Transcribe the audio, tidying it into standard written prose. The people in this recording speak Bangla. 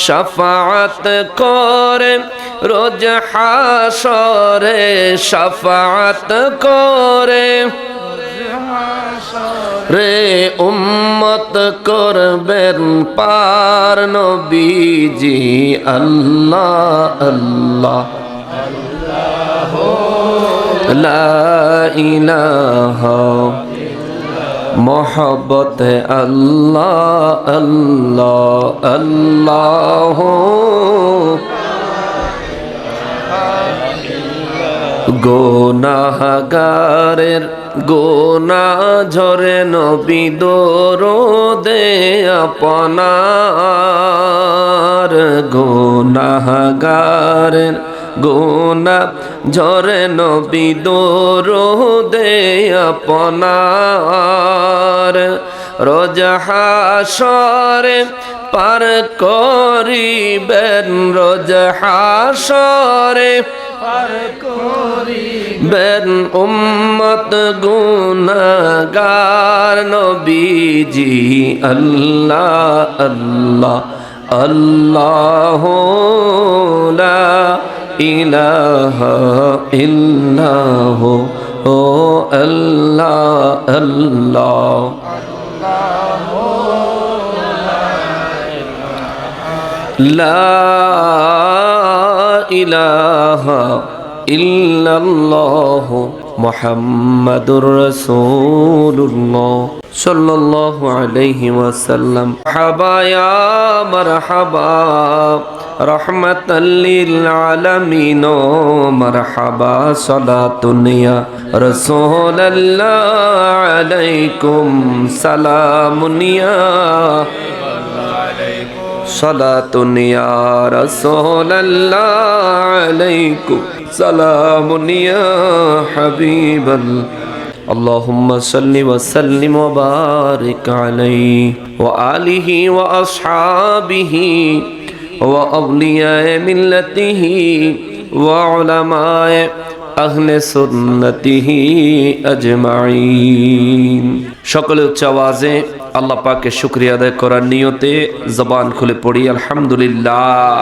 শাফাআত করে রোজ হাসরে, শাফাআত করে রে উম্মত করবেন পার নবীজি। আল্লাহ আল্লাহ লা ইলাহা মোহব্বত আল্লাহ আল্লাহ আল্লাহ। গুনাহগারের গুনাহ ঝরে নবী দরুদে আপনার, গুনাহগারের গুনাহ ঝরে নবী দরুদে আপনার। রোজ হাসরে পার করিবেন, রোজ হাসরে পার করিবেন উম্মত গুনাহগার নবীজি। আল্লাহ আল্লাহ আল্লাহ লা ইলাহা ইল্লাহু ও আল্লাহ আল্লাহ। লা ইলাহা ইল্লাল্লাহু মুহাম্মাদুর রাসূলুল্লাহ সাল্লাল্লাহু আলাইহি ওয়াসাল্লাম। মারহাবা ইয়া মারহাবা রাহমাতাল লিল আলামিন, মারহাবা সালাতুন ইয়া রাসূলুল্লাহ আলাইকুম সালামুন ইয়া সালাতুন ইয়া রাসূলুল্লাহ আলাইকুম সালামুন ইয়া হাবিবাল্লাহ। আল্লাহুম্মা সাল্লি ওয়া সাল্লিম ওয়া বারিক আলাইহি ওয়া আলিহি ওয়া আসহাবিহি ওয়া আউলিয়ায়ে মিল্লাতিহি ওয়া উলামায়ে আহলে সুন্নতিহি আজমাইন। সকলে উচ্চ আওয়াজে আল্লাহ পাকের শুকরিয়া আদায় করার নিয়তে জবান খুলে পড়ি আলহামদুলিল্লাহ।